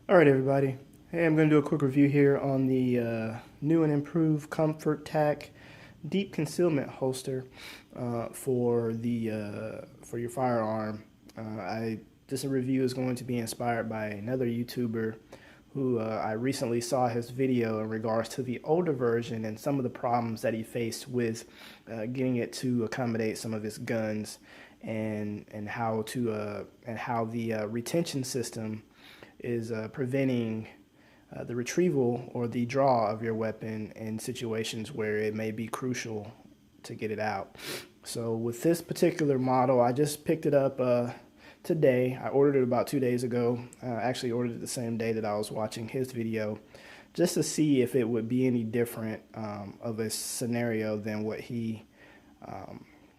Alright everybody, hey, I'm going to do a quick review here on the new and improved ComfortTac deep concealment holster for your firearm. This review is going to be inspired by another YouTuber who I recently saw his video in regards to the older version and some of the problems that he faced with getting it to accommodate some of his guns and how the retention system is preventing the retrieval or the draw of your weapon in situations where it may be crucial to get it out. So with this particular model, I just picked it up today. I ordered it about 2 days ago. I actually ordered it the same day that I was watching his video, just to see if it would be any different of a scenario than what he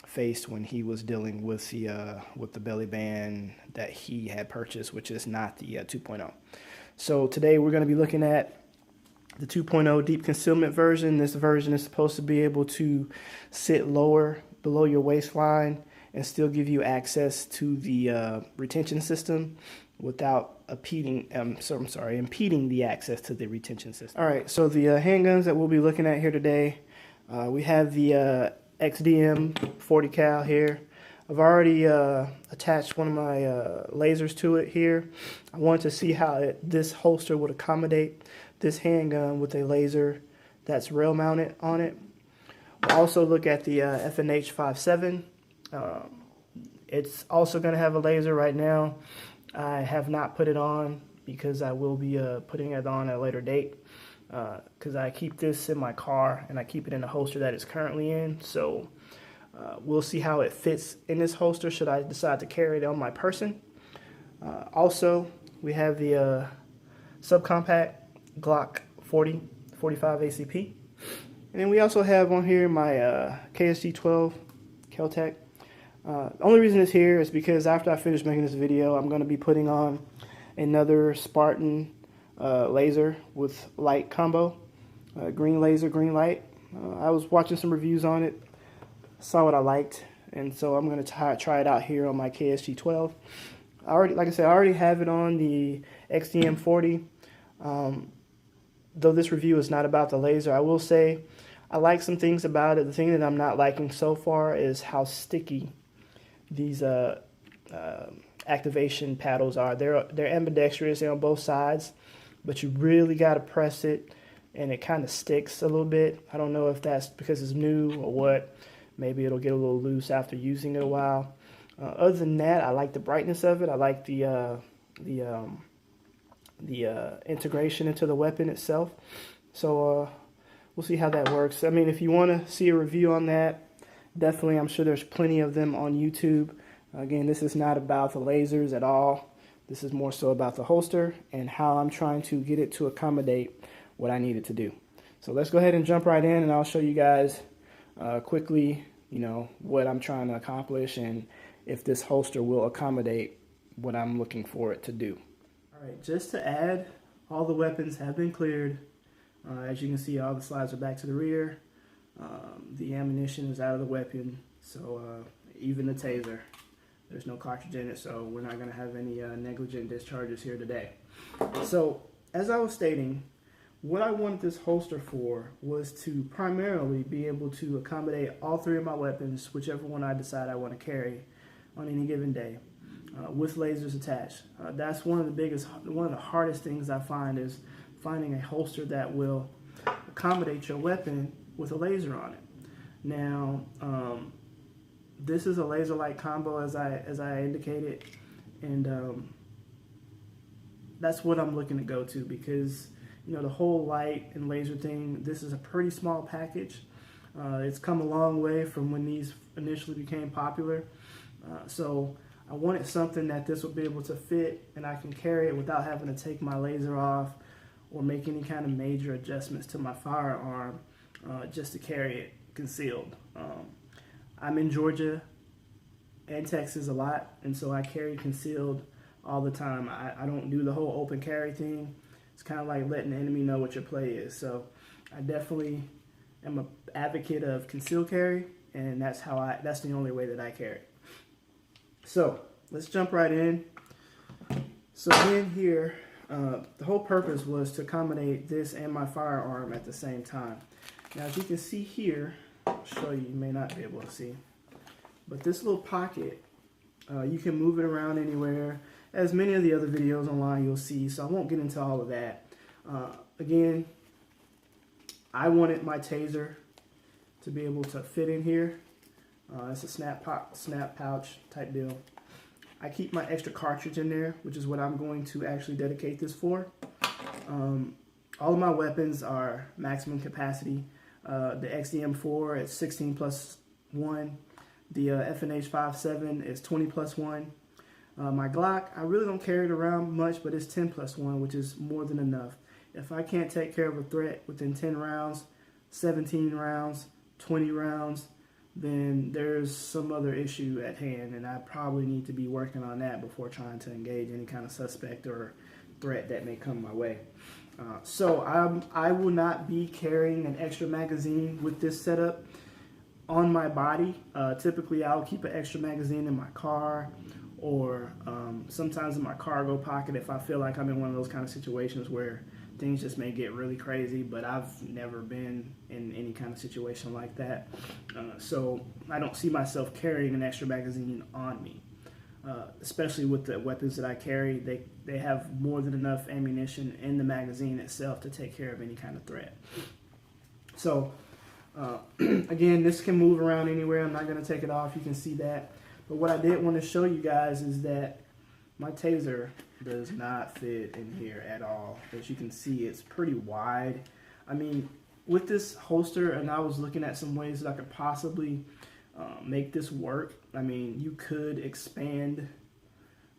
faced when he was dealing with the belly band that he had purchased, which is not the 2.0. So today we're going to be looking at the 2.0 deep concealment version. This version is supposed to be able to sit lower below your waistline and still give you access to the retention system without impeding the access to the retention system. All right, so the handguns that we'll be looking at here today, we have the XDM 40 cal here. I've already attached one of my lasers to it here. I wanted to see how this holster would accommodate this handgun with a laser that's rail mounted on it. We'll also look at the FNH 57. It's also going to have a laser. Right now I have not put it on because I will be putting it on at a later date, because I keep this in my car and I keep it in the holster that it's currently in. So we'll see how it fits in this holster should I decide to carry it on my person. Also, we have the subcompact Glock 45 ACP. And then we also have on here my KSG-12 Kel-Tec. The only reason it's here is because after I finish making this video, I'm going to be putting on another Spartan laser with light combo, green laser, green light. I was watching some reviews on it, saw what I liked, and so I'm going to try it out here on my KSG-12. Like I said, I already have it on the XDM 40. Though this review is not about the laser, I will say I like some things about it. The thing that I'm not liking so far is how sticky these activation paddles are. They're ambidextrous, they're on both sides, but you really got to press it and it kind of sticks a little bit. I don't know if that's because it's new or what. Maybe it'll get a little loose after using it a while. Other than that, I like the brightness of it. I like the integration into the weapon itself. So we'll see how that works. I mean, if you want to see a review on that, definitely, I'm sure there's plenty of them on YouTube. Again, this is not about the lasers at all. This is more so about the holster and how I'm trying to get it to accommodate what I need it to do. So let's go ahead and jump right in, and I'll show you guys quickly, what I'm trying to accomplish and if this holster will accommodate what I'm looking for it to do. All right, just to add, all the weapons have been cleared. As you can see, all the slides are back to the rear. The ammunition is out of the weapon, so even the taser, there's no cartridge in it, so we're not going to have any negligent discharges here today. So, as I was stating, what I wanted this holster for was to primarily be able to accommodate all three of my weapons, whichever one I decide I want to carry on any given day, with lasers attached. That's one of the hardest things I find is finding a holster that will accommodate your weapon with a laser on it. Now, this is a laser light combo, as I indicated, and that's what I'm looking to go to, because the whole light and laser thing, this is a pretty small package. It's come a long way from when these initially became popular. So I wanted something that this will be able to fit and I can carry it without having to take my laser off or make any kind of major adjustments to my firearm just to carry it concealed. I'm in Georgia and Texas a lot, and so I carry concealed all the time. I don't do the whole open carry thing. It's kind of like letting the enemy know what your play is. So I definitely am an advocate of concealed carry, and that's the only way that I carry. So let's jump right in. So in here The whole purpose was to accommodate this and my firearm at the same time. Now, as you can see here, I'll show you, you may not be able to see, but this little pocket, you can move it around anywhere. As many of the other videos online you'll see, so I won't get into all of that. Again, I wanted my Taser to be able to fit in here. It's a snap pouch type deal. I keep my extra cartridge in there, which is what I'm going to actually dedicate this for. All of my weapons are maximum capacity. The XDM4 is 16 plus 1. The FNH 5.7 is 20 plus 1. My Glock, I really don't carry it around much, but it's 10 plus 1, which is more than enough. If I can't take care of a threat within 10 rounds, 17 rounds, 20 rounds, then there's some other issue at hand, and I probably need to be working on that before trying to engage any kind of suspect or threat that may come my way. So I will not be carrying an extra magazine with this setup on my body. Typically, I'll keep an extra magazine in my car, or sometimes in my cargo pocket if I feel like I'm in one of those kind of situations where things just may get really crazy, but I've never been in any kind of situation like that. So I don't see myself carrying an extra magazine on me. Especially with the weapons that I carry, they have more than enough ammunition in the magazine itself to take care of any kind of threat. So again, this can move around anywhere. I'm not going to take it off. You can see that. But what I did want to show you guys is that my Taser does not fit in here at all. As you can see, it's pretty wide. I mean, with this holster, and I was looking at some ways that I could possibly make this work. I mean, you could expand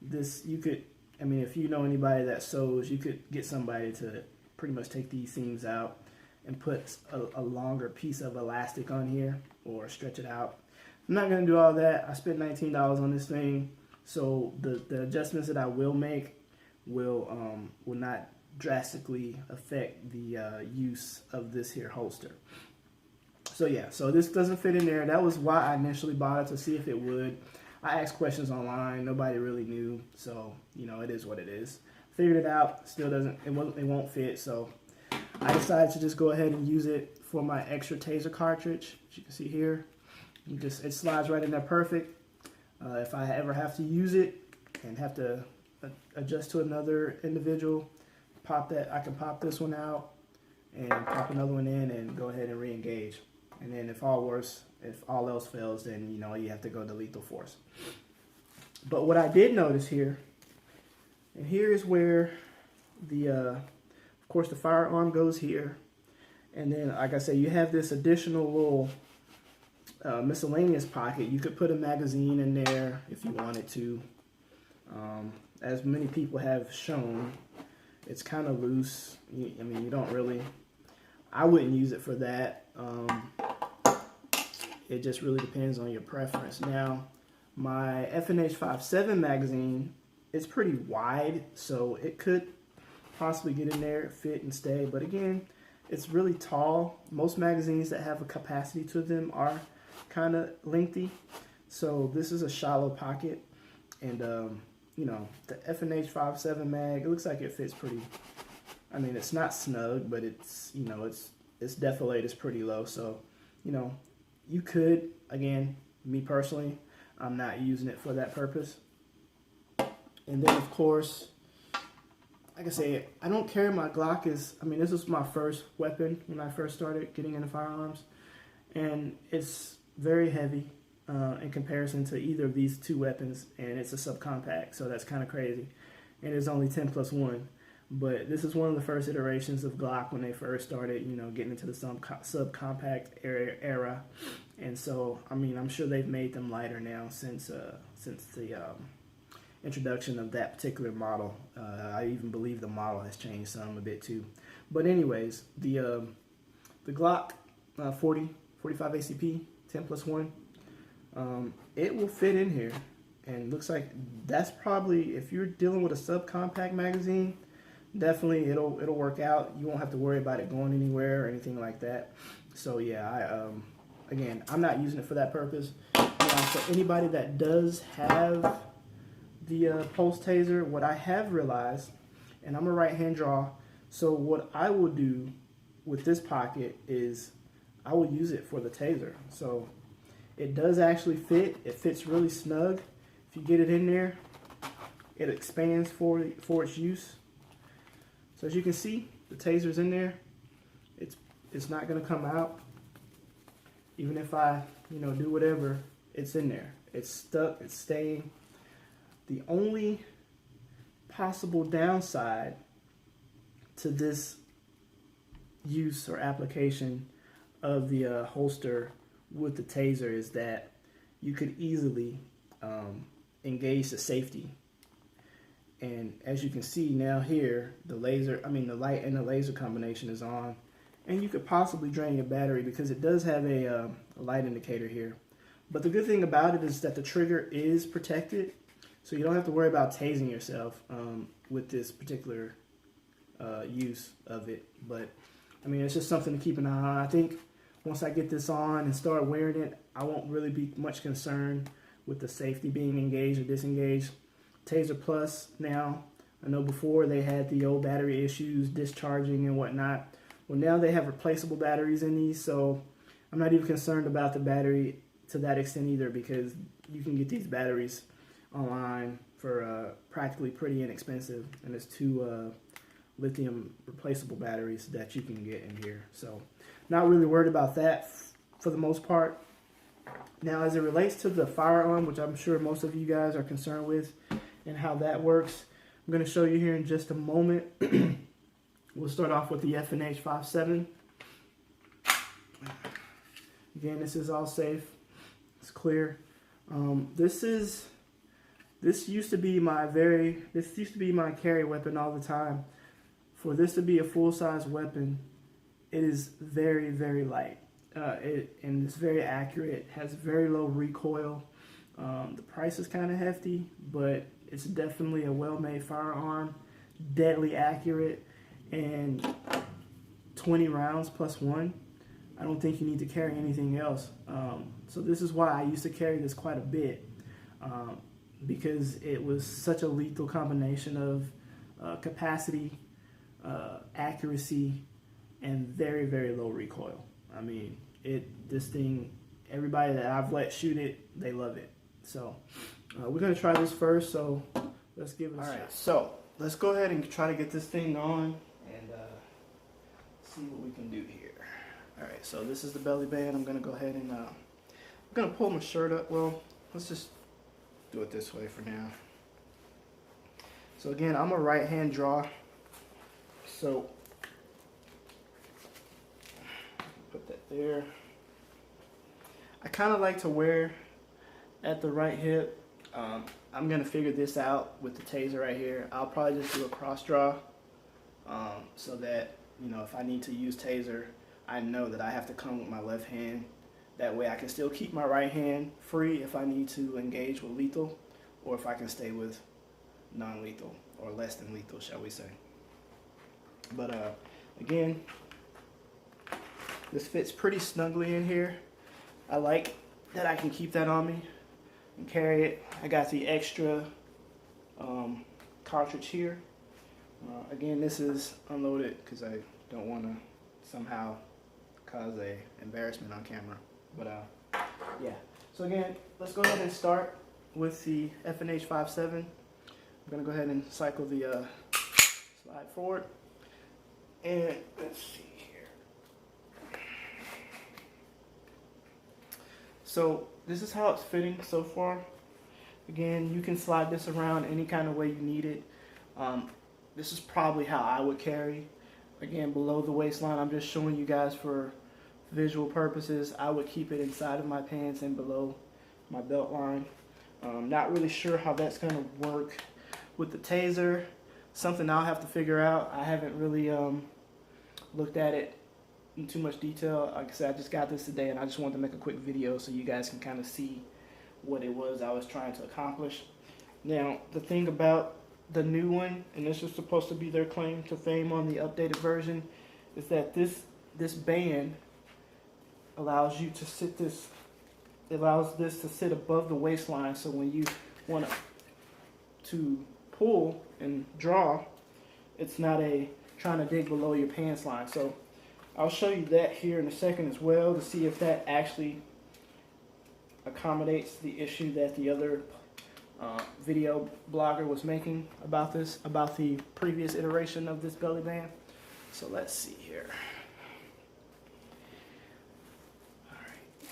this. You could, I mean, if you know anybody that sews, you could get somebody to pretty much take these seams out and put a longer piece of elastic on here or stretch it out. I'm not going to do all that. I spent $19 on this thing, so the adjustments that I will make will not drastically affect the use of this here holster. So yeah, so this doesn't fit in there. That was why I initially bought it, to see if it would. I asked questions online. Nobody really knew, so you know, it is what it is. Figured it out. Still doesn't. It won't fit. So I decided to just go ahead and use it for my extra Taser cartridge. As you can see here, it slides right in there perfect. If I ever have to use it and have to adjust to another individual, I can pop this one out and pop another one in and go ahead and re-engage. And then if all else fails, then you know you have to go to lethal force. But what I did notice here, and here is where of course the firearm goes here, and then like I said, you have this additional little miscellaneous pocket. You could put a magazine in there if you wanted to. As many people have shown, it's kind of loose. I mean, you don't really, I wouldn't use it for that. It just really depends on your preference. Now, my FNH 5.7 magazine is pretty wide, so it could possibly get in there, fit and stay. But again, it's really tall. Most magazines that have a capacity to them are kind of lengthy. So this is a shallow pocket, and you know, the FNH 5.7 mag, it looks like it fits pretty. I mean, it's not snug, but it's, you know, its defilade is pretty low. So, you know, you could, again, me personally, I'm not using it for that purpose. And then of course, like I say, I don't carry my Glock I mean, this was my first weapon when I first started getting into firearms, and it's very heavy in comparison to either of these two weapons, and it's a subcompact, so that's kind of crazy. And it's only 10 plus 1. But this is one of the first iterations of Glock when they first started, you know, getting into the subcompact era. And so, I mean, I'm sure they've made them lighter now since the introduction of that particular model. I even believe the model has changed some a bit too. But anyways, the Glock 45 ACP 10 plus 1, it will fit in here, and looks like that's probably, if you're dealing with a subcompact magazine, definitely it'll work out. You won't have to worry about it going anywhere or anything like that. So yeah, again, I'm not using it for that purpose. For anybody that does have the Pulse Taser, what I have realized and I'm a right-hand draw. So what I will do with this pocket is I will use it for the taser. So it does actually fit. It fits really snug. If you get it in there, it expands for its use. So as you can see, the taser's in there. It's not going to come out. Even if I, do whatever, it's in there. It's stuck. It's staying. The only possible downside to this use or application of the holster with the taser is that you could easily engage the safety. And as you can see now here, the light and the laser combination is on, and you could possibly drain your battery because it does have a light indicator here. But the good thing about it is that the trigger is protected, so you don't have to worry about tasing yourself with this particular use of it. But it's just something to keep an eye on. I think once I get this on and start wearing it, I won't really be much concerned with the safety being engaged or disengaged. Taser Plus now, I know before they had the old battery issues, discharging and whatnot. Well, now they have replaceable batteries in these, so I'm not even concerned about the battery to that extent either, because you can get these batteries online for practically pretty inexpensive, and it's two lithium replaceable batteries that you can get in here. So not really worried about that for the most part. Now, as it relates to the firearm, which I'm sure most of you guys are concerned with and how that works, I'm going to show you here in just a moment. We'll start off with the F&H 5.7. Again, this is all safe. It's clear. This used to be my carry weapon all the time. For this to be a full-size weapon, it is very, very light. And it's very accurate, has very low recoil. The price is kind of hefty, but it's definitely a well-made firearm, deadly accurate, and 20 rounds plus one. I don't think you need to carry anything else. So this is why I used to carry this quite a bit, because it was such a lethal combination of capacity, accuracy, and very, very low recoil. This thing, everybody that I've let shoot it, they love it. So we're going to try this first, so let's give it a shot. All right, so let's go ahead and try to get this thing on and see what we can do here. All right, so this is the belly band. I'm going to go ahead and I'm going to pull my shirt up. Well, let's just do it this way for now. So again, I'm a right-hand draw, so put that there. I kind of like to wear at the right hip. I'm going to figure this out with the taser right here. I'll probably just do a cross draw so that, if I need to use taser, I know that I have to come with my left hand. That way I can still keep my right hand free if I need to engage with lethal, or if I can stay with non-lethal, or less than lethal, shall we say. But again, this fits pretty snugly in here. I like that I can keep that on me and carry it. I got the extra cartridge here. Again, this is unloaded because I don't want to somehow cause a embarrassment on camera. But yeah. So again, let's go ahead and start with the F&H 5.7. I'm gonna go ahead and cycle the slide forward, and let's see here. So this is how it's fitting so far. Again, you can slide this around any kind of way you need it. This is probably how I would carry. Again, below the waistline, I'm just showing you guys for visual purposes. I would keep it inside of my pants and below my belt line. Not really sure how that's going to work with the taser. Something I'll have to figure out. I haven't really looked at it in too much detail. Like I said, I just got this today, and I just wanted to make a quick video so you guys can kind of see what it was I was trying to accomplish. Now, the thing about the new one, and this is supposed to be their claim to fame on the updated version, is that this band allows you to sit this. It allows this to sit above the waistline, so when you want to pull and draw, it's not a trying to dig below your pants line. So I'll show you that here in a second as well to see if that actually accommodates the issue that the other video blogger was making about this, about the previous iteration of this belly band. So let's see here. All right.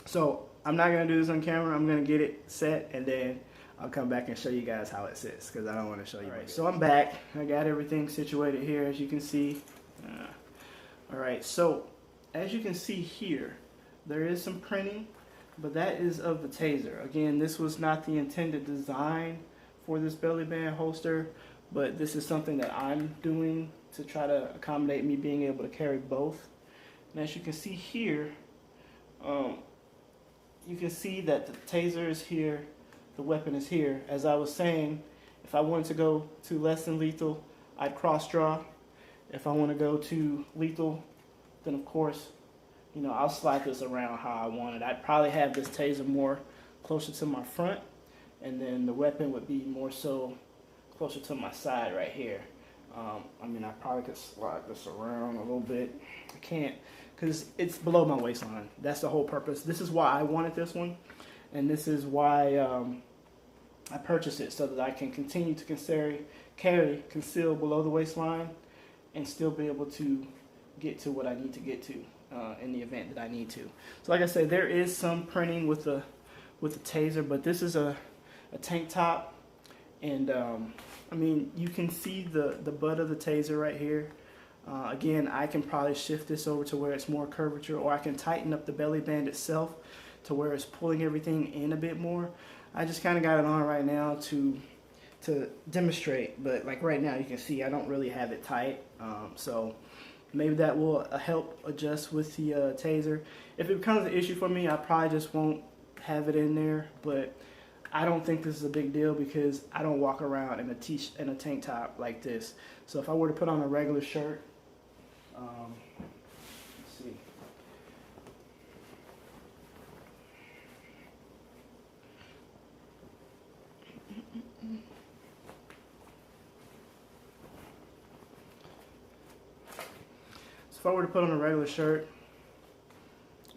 So I'm not gonna do this on camera. I'm gonna get it set and then I'll come back and show you guys how it sits because I don't want to show you. All right, so I'm back. I got everything situated here, as you can see. All right, so as you can see here, there is some printing, but that is of the Taser. Again, this was not the intended design for this belly band holster, but this is something that I'm doing to try to accommodate me being able to carry both. And as you can see here, you can see that the Taser is here, the weapon is here. As I was saying, if I wanted to go to less than lethal, I'd cross draw. If I want to go to lethal, then of course, you know, I'll slide this around how I want it. I'd probably have this Taser more closer to my front, and then the weapon would be more so closer to my side right here. I mean, I probably could slide this around a little bit. I can't, because it's below my waistline. That's the whole purpose. This is why I wanted this one, and this is why I purchased it, so that I can continue to carry concealed below the waistline and still be able to get to what I need to get to in the event that I need to. So like I said, there is some printing with the Taser, but this is a tank top, and I mean, you can see the butt of the Taser right here. Again, I can probably shift this over to where it's more curvature, or I can tighten up the belly band itself to where it's pulling everything in a bit more. I just kind of got it on right now to demonstrate, but like right now you can see I don't really have it tight, so maybe that will help adjust with the Taser. If it becomes an issue for me, I probably just won't have it in there, but I don't think this is a big deal because I don't walk around in a tank top like this. So if I were to put on a regular shirt, let's see. So if I were to put on a regular shirt,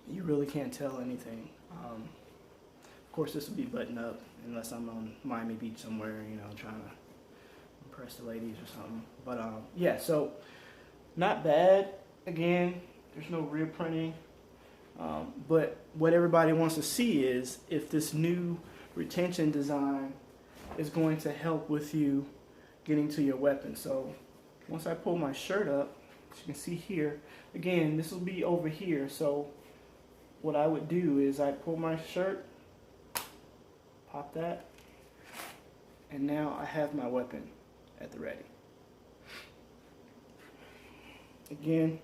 you really can't tell anything. Of course, this would be buttoned up unless I'm on Miami Beach somewhere, you know, trying to impress the ladies or something. But yeah, so not bad. Again, there's no rear printing. But what everybody wants to see is if this new retention design is going to help with you getting to your weapon. So once I pull my shirt up, as you can see here, again, this will be over here. So what I would do is I pull my shirt, pop that, and now I have my weapon at the ready. Again,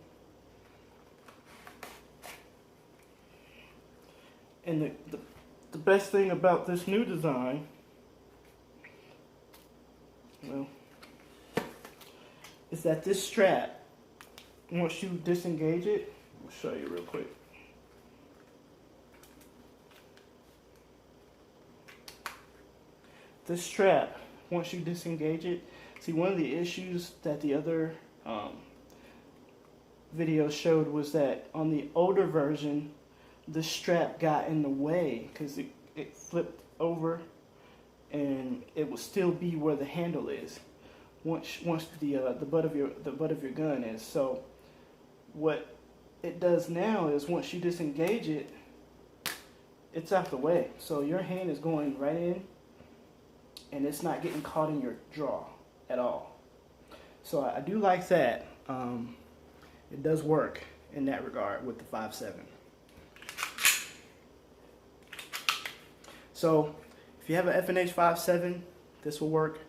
and the best thing about this new design, well, is that this strap, once you disengage it, I'll show you real quick. This strap, once you disengage it, see, one of the issues that the other video showed was that on the older version, the strap got in the way because it flipped over, and it would still be where the handle is once the butt of your gun is. So what it does now is once you disengage it, it's out the way. So your hand is going right in, and it's not getting caught in your draw at all. So I do like that. It does work in that regard with the 5.7. So if you have an F&H 5.7, this will work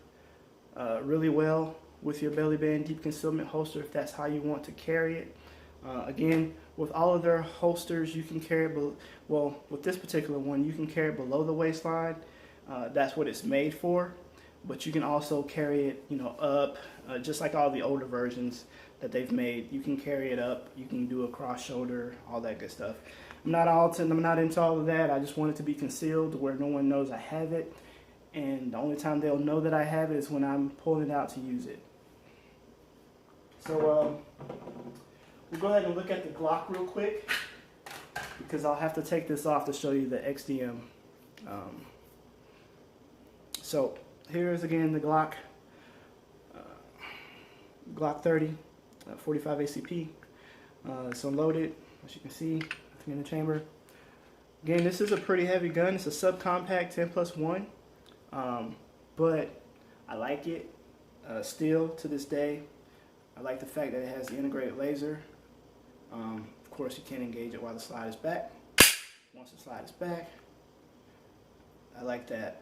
really well with your belly band deep concealment holster if that's how you want to carry it. Again, with all of their holsters, you can carry it, well, with this particular one, you can carry it below the waistline. That's what it's made for, but you can also carry it, you know, up, just like all the older versions that they've made. You can carry it up, you can do a cross shoulder, all that good stuff. I'm not into all of that. I just want it to be concealed where no one knows I have it, and the only time they'll know that I have it is when I'm pulling it out to use it. So we'll go ahead and look at the Glock real quick, because I'll have to take this off to show you the XDM. So here's again the Glock 30 45 ACP. It's unloaded, as you can see, in the chamber. Again, this is a pretty heavy gun. It's a subcompact 10+1, but I like it still to this day. I like the fact that it has the integrated laser. Of course, you can't engage it while the slide is back. Once the slide is back, I like that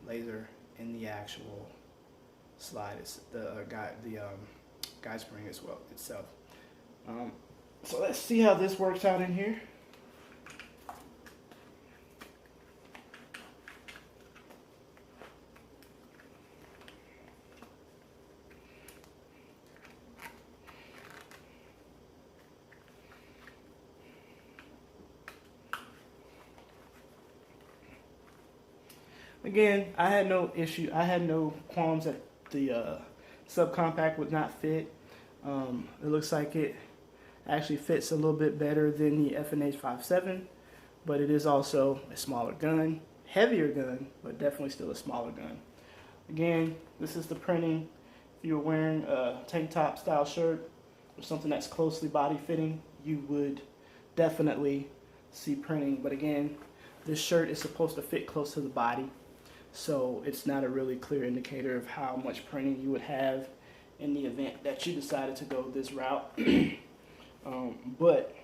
laser in the actual slide. It's the guide spring as well itself. So let's see how this works out in here. Again, I had no issue. I had no qualms that the subcompact would not fit. It looks like it actually fits a little bit better than the F&H 5.7, but it is also a smaller gun, heavier gun, but definitely still a smaller gun. Again, this is the printing. If you're wearing a tank top style shirt or something that's closely body fitting, you would definitely see printing. But again, this shirt is supposed to fit close to the body, so it's not a really clear indicator of how much printing you would have in the event that you decided to go this route. But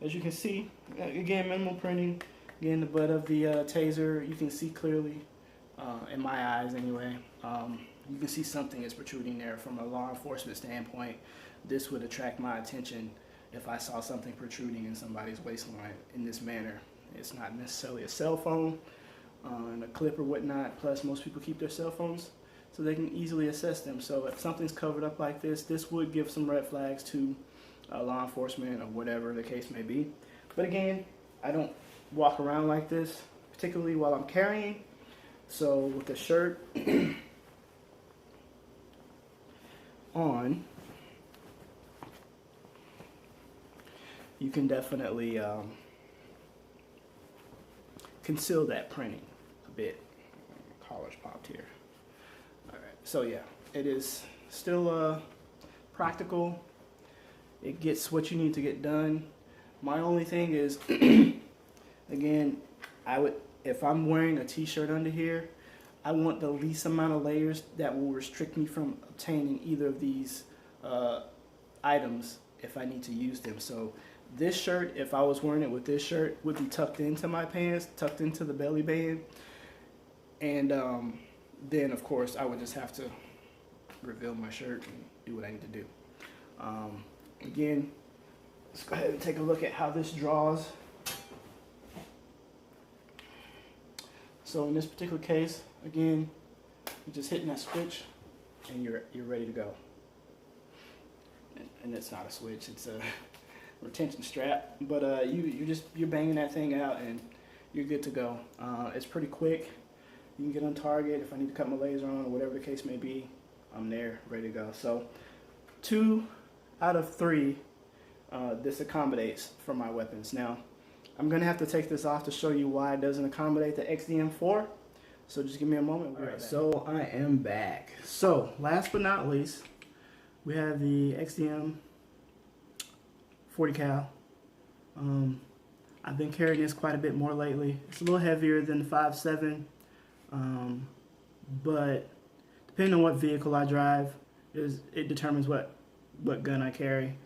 as you can see, again, minimal printing. Again, the butt of the taser, you can see clearly, in my eyes anyway. You can see something is protruding there. From a law enforcement standpoint, this would attract my attention if I saw something protruding in somebody's waistline in this manner. It's not necessarily a cell phone and a clip or whatnot. Plus, most people keep their cell phones so they can easily assess them. So if something's covered up like this would give some red flags to law enforcement or whatever the case may be. But again, I don't walk around like this, particularly while I'm carrying. So with the shirt on, you can definitely conceal that printing a bit. Collar's popped here. Alright, so yeah, it is still practical. It gets what you need to get done. My only thing is, again, if I'm wearing a t-shirt under here, I want the least amount of layers that will restrict me from obtaining either of these items if I need to use them. So this shirt, if I was wearing it with this shirt, would be tucked into my pants, tucked into the belly band. And then, of course, I would just have to reveal my shirt and do what I need to do. Again, let's go ahead and take a look at how this draws. So in this particular case, again, you're just hitting that switch and you're ready to go. And it's not a switch, it's a retention strap. But you're banging that thing out and you're good to go. It's pretty quick. You can get on target. If I need to cut my laser on or whatever the case may be, I'm there, ready to go. So 2 out of 3, this accommodates for my weapons. Now, I'm going to have to take this off to show you why it doesn't accommodate the XDM4. So just give me a moment. All right, so I am back. So last but not least, we have the XDM 40 cal. I've been carrying this quite a bit more lately. It's a little heavier than the 5.7, but depending on what vehicle I drive, it determines what gun I carry.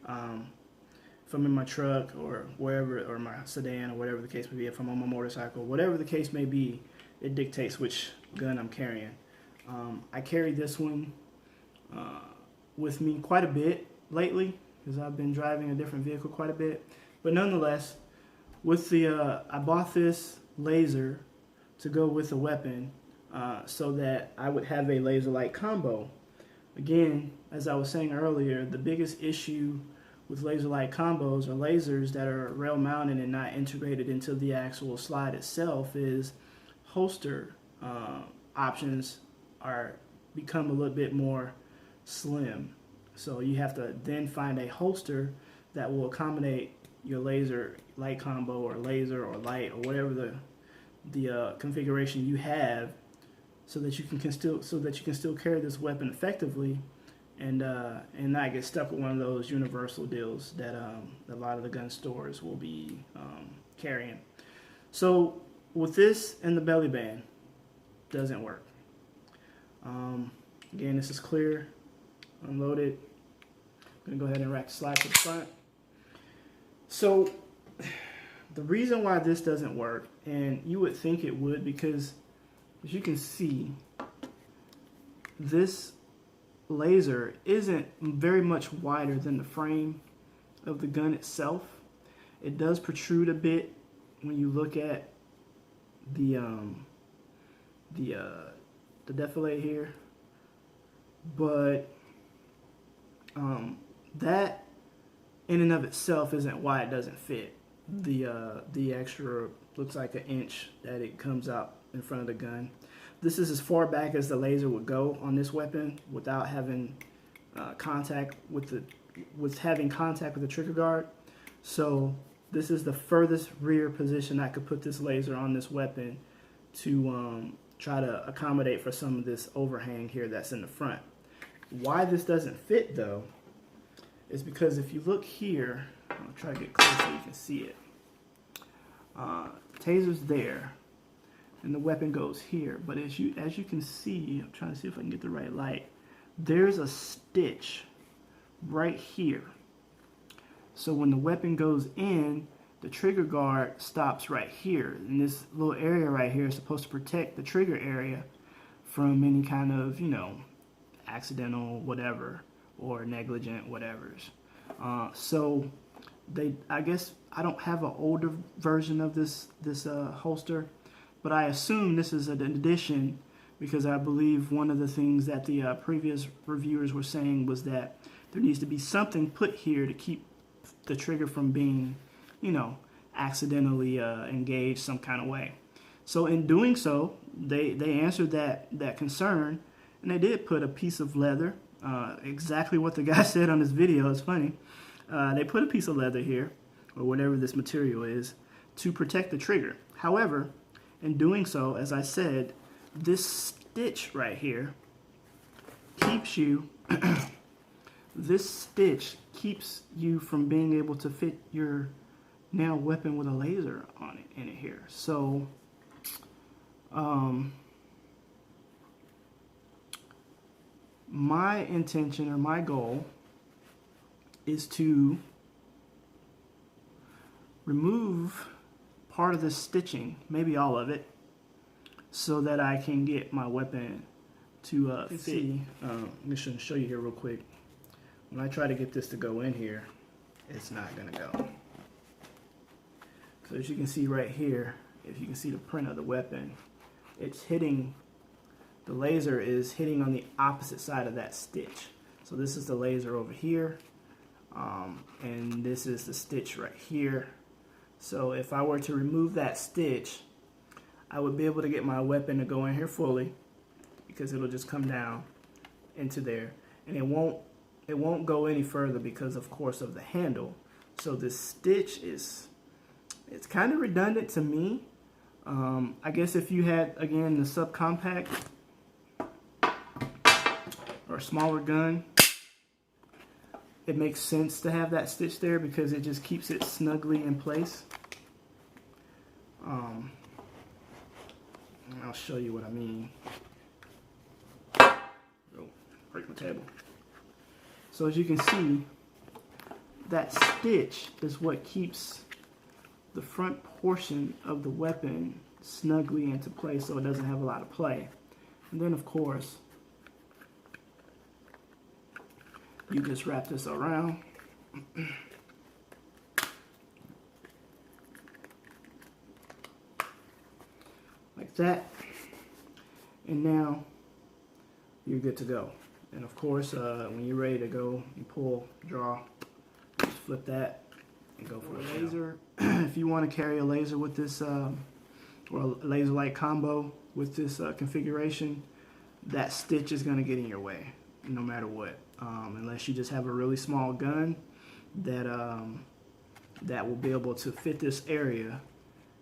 If I'm in my truck or wherever, or my sedan or whatever the case may be, if I'm on my motorcycle, whatever the case may be, it dictates which gun I'm carrying. I carry this one with me quite a bit lately because I've been driving a different vehicle quite a bit. But nonetheless, with the I bought this laser to go with the weapon so that I would have a laser-light combo. Again, as I was saying earlier, the biggest issue with laser-light combos or lasers that are rail mounted and not integrated into the actual slide itself is holster options become a little bit more slim. So you have to then find a holster that will accommodate your laser light combo or laser or light or whatever the configuration you have, so that you can still carry this weapon effectively and not get stuck with one of those universal deals that a lot of the gun stores will be carrying. So with this and the belly band, doesn't work. Again, this is clear, unloaded. I'm gonna go ahead and rack the slide to the front. So the reason why this doesn't work, and you would think it would, because as you can see, this laser isn't very much wider than the frame of the gun itself. It does protrude a bit when you look at the defilade here, but that in and of itself isn't why it doesn't fit. The extra looks like an inch that it comes out in front of the gun. This is as far back as the laser would go on this weapon without having contact with the trigger guard. So this is the furthest rear position I could put this laser on this weapon to try to accommodate for some of this overhang here that's in the front. Why this doesn't fit though is because if you look here, I'll try to get close so you can see it. Taser's there, and the weapon goes here. But as you can see, I'm trying to see if I can get the right light. There's a stitch right here. So when the weapon goes in, the trigger guard stops right here. And this little area right here is supposed to protect the trigger area from any kind of, accidental whatever or negligent whatevers. So I guess I don't have an older version of this holster, but I assume this is an addition, because I believe one of the things that the previous reviewers were saying was that there needs to be something put here to keep the trigger from being, accidentally engaged some kind of way. So in doing so, they answered that concern, and they did put a piece of leather, exactly what the guy said on this video. It's funny. They put a piece of leather here, or whatever this material is, to protect the trigger. However, in doing so, as I said, this stitch right here keeps you this stitch keeps you from being able to fit your now weapon with a laser on it in it here. So my intention or my goal is to remove part of the stitching, maybe all of it, so that I can get my weapon to fit. I'm just going to show you here real quick. When I try to get this to go in here, it's not going to go. So as you can see right here, if you can see the print of the weapon, it's hitting, the laser is hitting on the opposite side of that stitch. So this is the laser over here, and this is the stitch right here. So if I were to remove that stitch, I would be able to get my weapon to go in here fully, because it'll just come down into there, and it won't go any further because, of course, of the handle. So this stitch it's kind of redundant to me. I guess if you had, again, the subcompact or smaller gun, it makes sense to have that stitch there because it just keeps it snugly in place. I'll show you what I mean. Oh, break my table. So as you can see, that stitch is what keeps the front portion of the weapon snugly into place so it doesn't have a lot of play. And then, of course, you just wrap this around. Like that. And now you're good to go. And of course, when you're ready to go, you pull, draw, just flip that, and go for a laser. If you want to carry a laser with this, or a laser light combo, with this configuration, that stitch is going to get in your way no matter what, unless you just have a really small gun that that will be able to fit this area.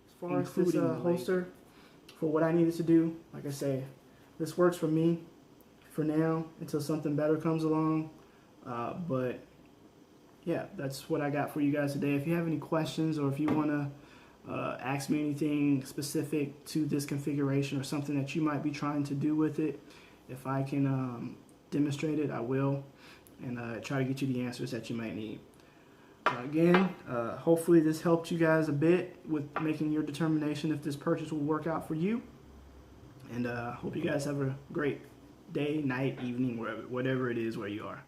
As far as this holster, for what I needed to do, like I say, this works for me for now until something better comes along. But yeah, that's what I got for you guys today. If you have any questions, or if you want to ask me anything specific to this configuration or something that you might be trying to do with it, if I can demonstrate it, I will, and try to get you the answers that you might need. Again, hopefully this helped you guys a bit with making your determination if this purchase will work out for you. And hope you guys have a great day, night, evening, whatever it is where you are.